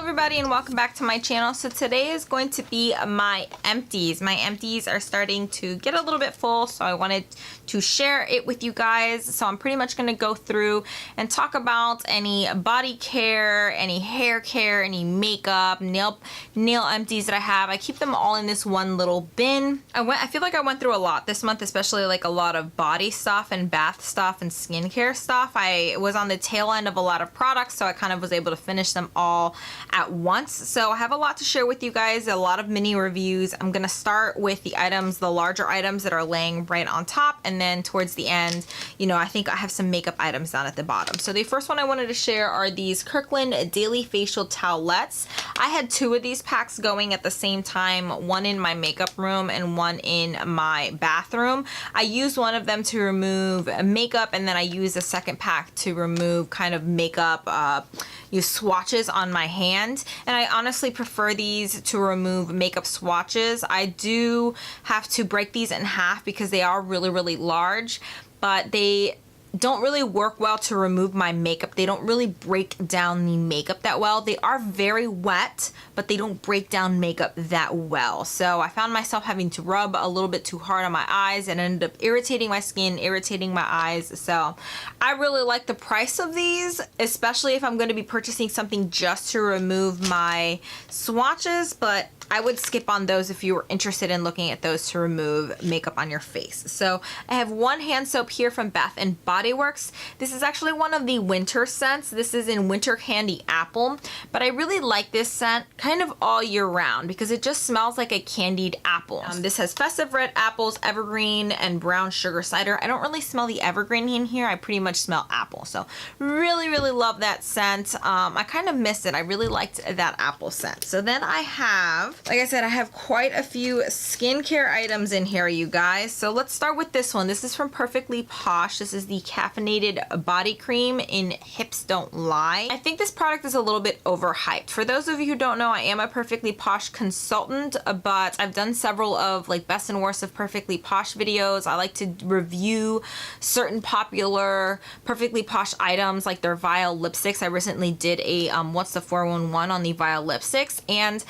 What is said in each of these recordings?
everybody and welcome back to my channel. So today is going to be my empties. My empties are starting to get a little bit full, so I wanted to share it with you guys. So I'm pretty much going to go through and talk about any body care, any hair care, any makeup, nail empties that I have. I keep them all in this one little bin. I feel like I went through a lot this month, especially like a lot of body stuff and bath stuff and skincare stuff. I was on the tail end of a lot of products, so I kind of was able to finish them all at once. So I have a lot to share with you guys, a lot of mini reviews. I'm gonna start with the items, the larger items that are laying right on top, and then towards the end, you know, I think I have some makeup items down at the bottom. So the first one I wanted to share are these Kirkland Daily Facial Towelettes. I had two of these packs going at the same time, one in my makeup room and one in my bathroom. I used one of them to remove makeup, and then I used a second pack to remove kind of makeup swatches on my hand. And I honestly prefer these to remove makeup swatches. I do have to break these in half because they are really large, but they don't really work well to remove my makeup. They don't really break down the makeup that well. They are very wet, but they don't break down makeup that well. So I found myself having to rub a little bit too hard on my eyes and ended up irritating my skin, irritating my eyes. So I really like the price of these, especially if I'm going to be purchasing something just to remove my swatches, but I would skip on those if you were interested in looking at those to remove makeup on your face. So I have one hand soap here from Bath and Body Works. This is actually one of the winter scents. This is in Winter Candy Apple, but I really like this scent kind of all year round because it just smells like a candied apple. This has festive red apples, evergreen, and brown sugar cider. I don't really smell the evergreen in here. I pretty much smell apple. So really love that scent. I kind of missed it. I really liked that apple scent. So then I have, like I said, I have quite a few skincare items in here, you guys. So let's start with this one. This is from Perfectly Posh. This is the caffeinated body cream in Hips Don't Lie. I think this product is a little bit overhyped. For those of you who don't know, I am a Perfectly Posh consultant, but I've done several of like best and worst of Perfectly Posh videos. I like to review certain popular Perfectly Posh items like their Vial lipsticks. I recently did a What's the 411 on the Vial lipsticks, and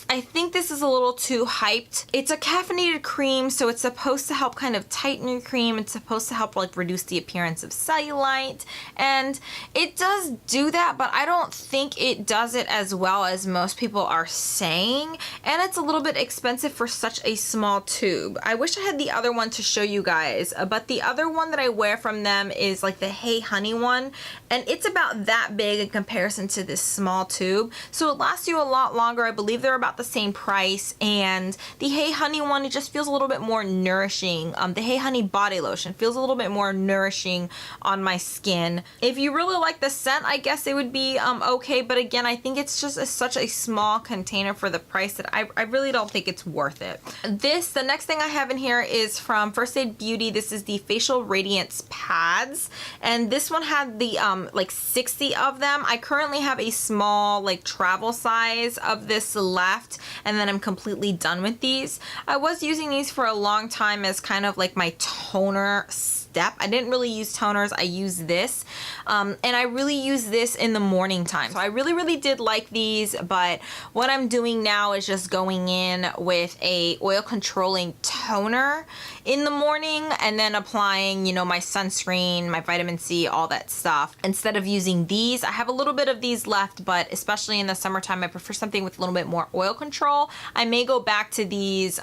I think this is a little too hyped. It's a caffeinated cream, so it's supposed to help kind of tighten your cream. It's supposed to help like reduce the appearance of cellulite, and it does do that, but I don't think it does it as well as most people are saying, and it's a little bit expensive for such a small tube. I wish I had the other one to show you guys, but the other one that I wear from them is like the Hey Honey one, and it's about that big in comparison to this small tube, so it lasts you a lot longer. I believe they're about the same price, and the Hey Honey one, it just feels a little bit more nourishing. The Hey Honey body lotion feels a little bit more nourishing on my skin. If you really like the scent, I guess it would be okay, but again, I think it's just such a small container for the price that I really don't think it's worth it. The next thing I have in here is from First Aid Beauty. This is the Facial Radiance Pads, and this one had the like 60 of them. I currently have a small like travel size of this left, and then I'm completely done with these. I was using these for a long time as kind of like my toner step. I didn't really use toners. I use this, and I really use this in the morning time. So I really did like these, but what I'm doing now is just going in with a oil controlling toner in the morning and then applying, you know, my sunscreen, my vitamin C, all that stuff. Instead of using these, I have a little bit of these left, but especially in the summertime, I prefer something with a little bit more oil control. I may go back to these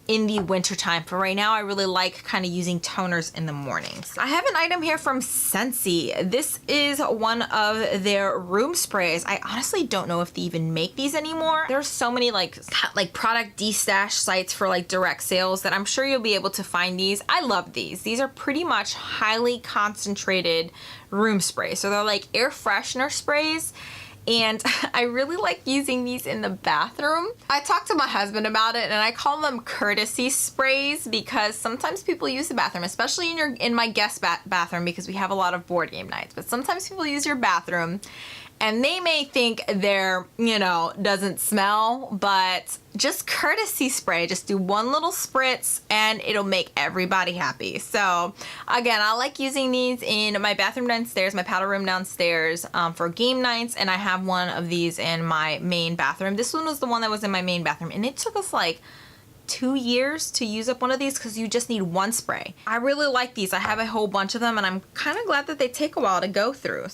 in the winter time. For right now, I really like kind of using toners in the mornings. I have an item here from Scentsy. This is one of their room sprays. I honestly don't know if they even make these anymore. There's so many like product destash sites for like direct sales that I'm sure you'll be able to find these. I love these. These are pretty much highly concentrated room sprays. So they're like air freshener sprays, and I really like using these in the bathroom. I talked to my husband about it, and I call them courtesy sprays because sometimes people use the bathroom, especially in my guest bathroom, because we have a lot of board game nights, but sometimes people use your bathroom And they may think they're, you know, doesn't smell, but just courtesy spray. Just do one little spritz and it'll make everybody happy. So again, I like using these in my bathroom downstairs, my powder room downstairs for game nights, and I have one of these in my main bathroom. This one was the one that was in my main bathroom, and it took us like 2 years to use up one of these because you just need one spray. I really like these. I have a whole bunch of them, and I'm kind of glad that they take a while to go through.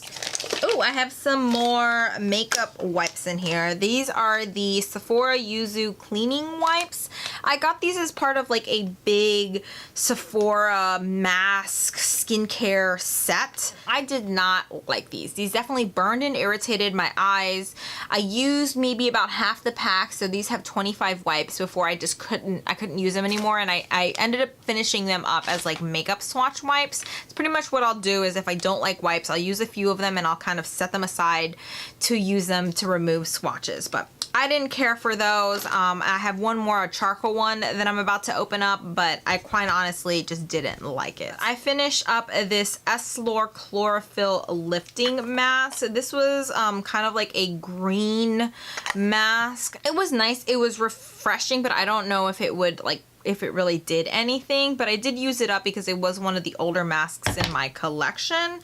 Oh, I have some more makeup wipes in here. These are the Sephora Yuzu cleaning wipes. I got these as part of like a big Sephora mask skincare set. I did not like these. These definitely burned and irritated my eyes. I used maybe about half the pack, so these have 25 wipes before I just couldn't use them anymore, and I ended up finishing them up as like makeup swatch wipes. It's pretty much what I'll do is if I don't like wipes, I'll use a few of them and I'll kind of set them aside to use them to remove swatches. But I didn't care for those. I have one more, a charcoal one that I'm about to open up, but I quite honestly just didn't like it. I finished up this Essilor Chlorophyll Lifting Mask. This was kind of like a green mask. It was nice. It was refreshing, but I don't know if it would like if it really did anything, but I did use it up because it was one of the older masks in my collection.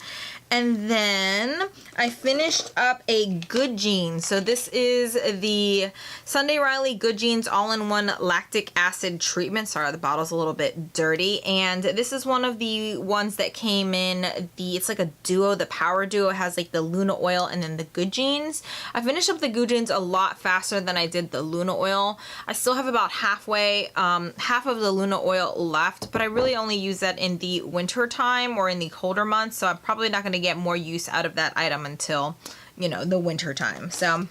And then I finished up a Good Genes. So this is the Sunday Riley Good Genes all-in-one lactic acid treatment. Sorry, the bottle's a little bit dirty. And this is one of the ones that came in it's like a duo, the Power Duo. It has like the Luna Oil and then the Good Genes. I finished up the Good Genes a lot faster than I did the Luna Oil. I still have about half of the Luna Oil left, but I really only use that in the winter time or in the colder months. So I'm probably not going to get more use out of that item until, you know, the winter time. So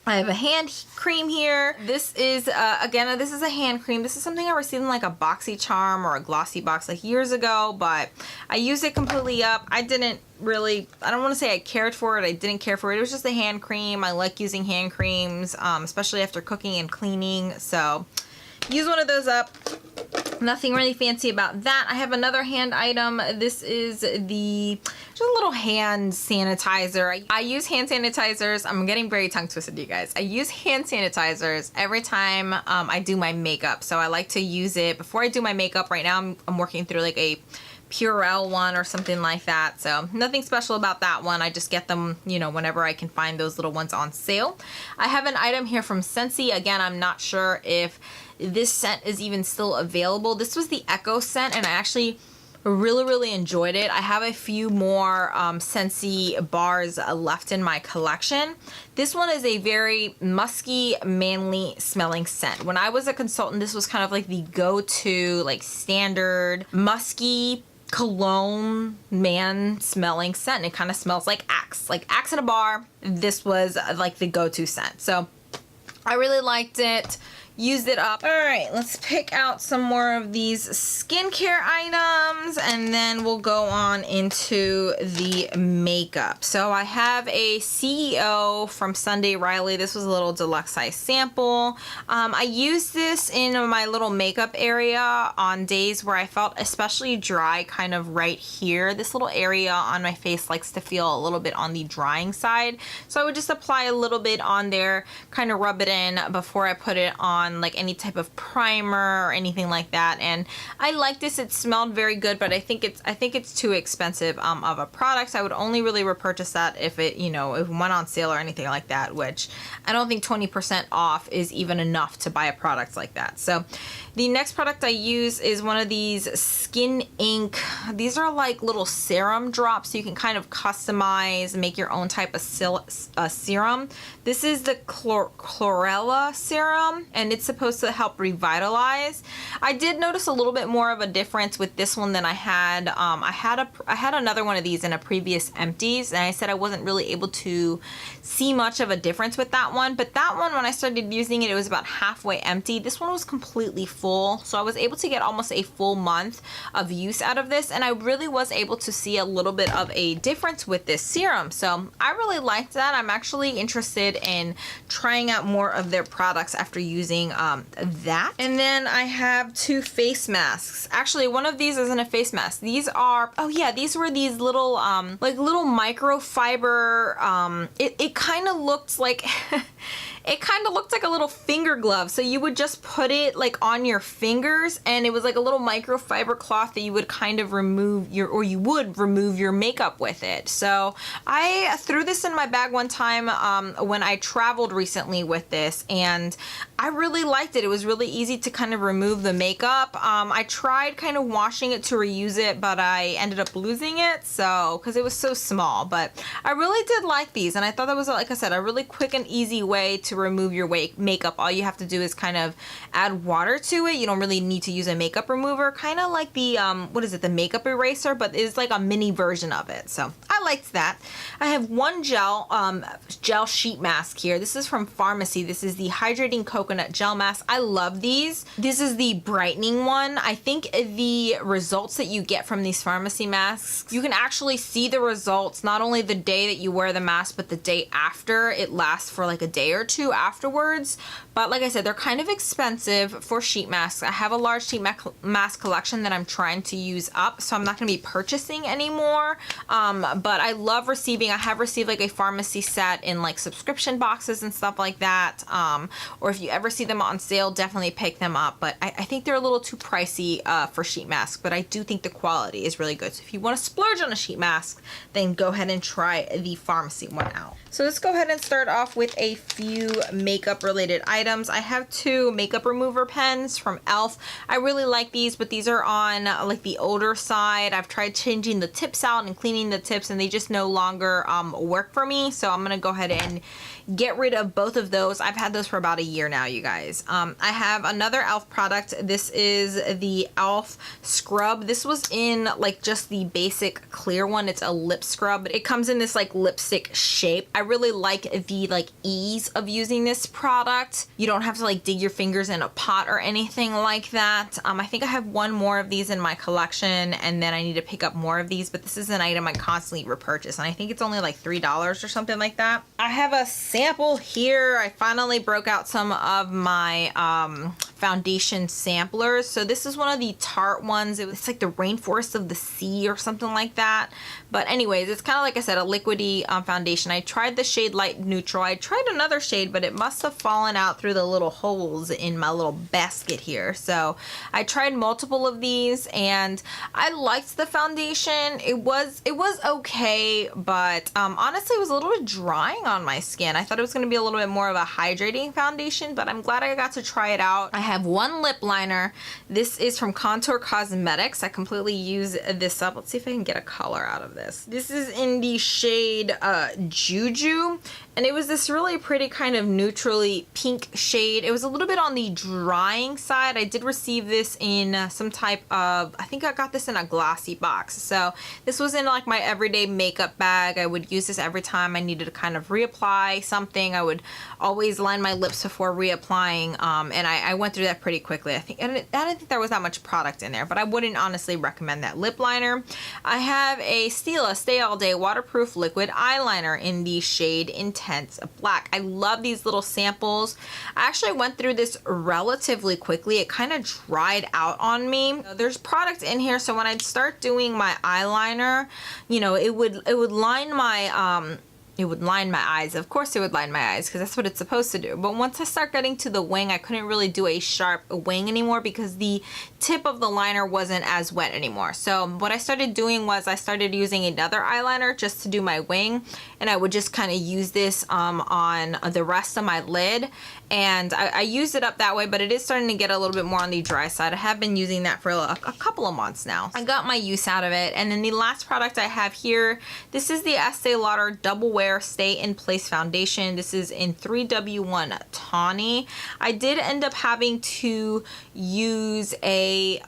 I have a hand cream here. This is, again, this is a hand cream. This is something I received in like a BoxyCharm or a Glossy Box like years ago, but I used it completely up. I don't want to say I cared for it. I didn't care for it. It was just a hand cream. I like using hand creams, especially after cooking and cleaning. So use one of those up. Nothing really fancy about that. I have another hand item. This is just a little hand sanitizer. I use hand sanitizers. I'm getting very tongue twisted, you guys. I use hand sanitizers every time I do my makeup. So I like to use it before I do my makeup. Right now I'm working through like a Purell one or something like that. So nothing special about that one. I just get them, you know, whenever I can find those little ones on sale. I have an item here from Scentsy. Again, I'm not sure if this scent is even still available. This was the Echo scent, and I actually really enjoyed it. I have a few more Scentsy bars left in my collection. This one is a very musky, manly smelling scent. When I was a consultant, this was kind of like the go-to, like standard musky cologne man smelling scent. It kind of smells like Axe in a bar. This was like the go-to scent. So I really liked it. Used it up. All right, let's pick out some more of these skincare items and then we'll go on into the makeup. So I have a CEO from Sunday Riley. This was a little deluxe size sample. I used this in my little makeup area on days where I felt especially dry, kind of right here. This little area on my face likes to feel a little bit on the drying side. So I would just apply a little bit on there, kind of rub it in before I put it on like any type of primer or anything like that. And I like this. It smelled very good, but I think it's too expensive of a product. I would only really repurchase that if it, you know, if it went on sale or anything like that, which I don't think 20% off is even enough to buy a product like that. So the next product I use is one of these Skin Ink. These are like little serum drops. So you can kind of customize, make your own type of serum. This is the Chlorella serum, and it's supposed to help revitalize. I did notice a little bit more of a difference with this one than I had. I had another one of these in a previous Empties, and I said I wasn't really able to see much of a difference with that one. But that one, when I started using it, it was about halfway empty. This one was completely full, so I was able to get almost a full month of use out of this, and I really was able to see a little bit of a difference with this serum. So I really liked that. I'm actually interested in trying out more of their products after using doing that. And then I have 2 face masks. Actually, one of these isn't a face mask. These are, oh yeah, these were these little like little microfiber, it kind of looked like it kind of looked like a little finger glove. So you would just put it like on your fingers, and it was like a little microfiber cloth that you would kind of remove you would remove your makeup with it. So I threw this in my bag one time when I traveled recently with this, and I really liked it. It was really easy to kind of remove the makeup. I tried kind of washing it to reuse it, but I ended up losing it, so because it was so small. But I really did like these, and I thought that was, like I said, a really quick and easy way to remove your makeup. All you have to do is kind of add water to it. You don't really need to use a makeup remover, kind of like the what is it, the makeup eraser, but it's like a mini version of it. So I liked that. I have one gel sheet mask here. This is from Pharmacy. This is the hydrating coconut gel mask. I love these. This is the brightening one. I think the results that you get from these Pharmacy masks, you can actually see the results not only the day that you wear the mask, but the day after. It lasts for like a day or two afterwards. But like I said, they're kind of expensive for sheet masks. I have a large sheet mask collection that I'm trying to use up, so I'm not going to be purchasing anymore. But I love receiving, I have received like a Pharmacy set in like subscription boxes and stuff like that. Or if you ever see them on sale, definitely pick them up. But I think they're a little too pricey for sheet masks, but I do think the quality is really good. So if you want to splurge on a sheet mask, then go ahead and try the Pharmacy one out. So let's go ahead and start off with a few makeup related items. I have 2 makeup remover pens from e.l.f. I really like these, but these are on like the older side. I've tried changing the tips out and cleaning the tips, and they just no longer work for me. So I'm gonna go ahead and get rid of both of those. I've had those for about a year now, you guys. I have another e.l.f. product. This is the e.l.f. scrub. This was in like just the basic clear one. It's a lip scrub, but it comes in this like lipstick shape. I really like the like ease of using this product. You don't have to like dig your fingers in a pot or anything like that. I think I have one more of these in my collection, and then I need to pick up more of these, but this is an item I constantly repurchase, and I think it's only like $3 or something like that. I have a sample here. I finally broke out some of my foundation samplers. So this is one of the Tarte ones. It's like the Rainforest of the Sea or something like that. But anyways, it's kind of like I said, a liquidy foundation. I tried the shade Light Neutral. I tried another shade, but it must have fallen out through the little holes in my little basket here. So I tried multiple of these, and I liked the foundation. It was okay, but honestly, it was a little bit drying on my skin. I thought it was going to be a little bit more of a hydrating foundation, but I'm glad I got to try it out. I have one lip liner. This is from Contour Cosmetics. I completely use this up. Let's see if I can get a color out of this. This is in the shade Juju, and it was this really pretty kind of neutrally pink shade. It was a little bit on the drying side. I did receive this in some type of, I think I got this in a glossy box. So this was in like my everyday makeup bag. I would use this every time I needed to kind of reapply something. I would always line my lips before reapplying, and I went through that pretty quickly. I didn't think there was that much product in there, but I wouldn't honestly recommend that lip liner. I have a Stila Stay All Day Waterproof Liquid Eyeliner in the shade Intense Black. I love these little samples. I actually went through this relatively quickly. It kind of dried out on me. There's product in here, so when I'd start doing my eyeliner, you know, it would line my it would line my eyes. Of course it would line my eyes, because that's what it's supposed to do. But once I start getting to the wing, I couldn't really do a sharp wing anymore because the tip of the liner wasn't as wet anymore. So what I started doing was I started using another eyeliner just to do my wing, and I would just kind of use this on the rest of my lid, and I used it up that way, but it is starting to get a little bit more on the dry side. I have been using that for a couple of months now. I got my use out of it. And then the last product I have here, this is the Estee Lauder Double Wear Stay in Place Foundation. This is in 3W1 Tawny. I did end up having to use a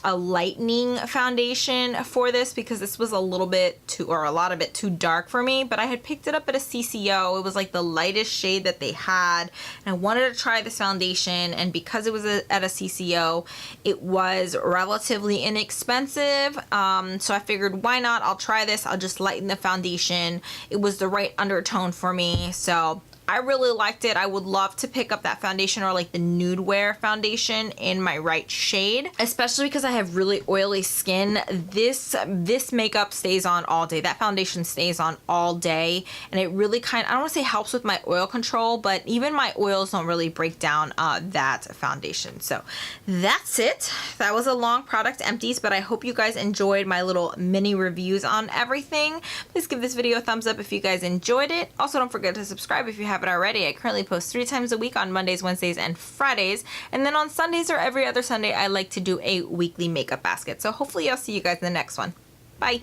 lightening foundation for this because this was a little bit too, or a lot of it too dark for me, but I had picked it up at a CCO. It was like the lightest shade that they had. I wanted to try this foundation, and because it was at a CCO, it was relatively inexpensive, so I figured, why not? I'll try this. I'll just lighten the foundation. It was the right undertone for me, so I really liked it. I would love to pick up that foundation or like the Nude Wear foundation in my right shade, especially because I have really oily skin. This makeup stays on all day. That foundation stays on all day, and it really I don't want to say helps with my oil control, but even my oils don't really break down that foundation. So that's it. That was a long product empties, but I hope you guys enjoyed my little mini reviews on everything. Please give this video a thumbs up if you guys enjoyed it. Also, don't forget to subscribe if you haven't already. I currently post 3 times a week on Mondays, Wednesdays, and Fridays. And then on Sundays or every other Sunday, I like to do a weekly makeup basket. So hopefully I'll see you guys in the next one. Bye.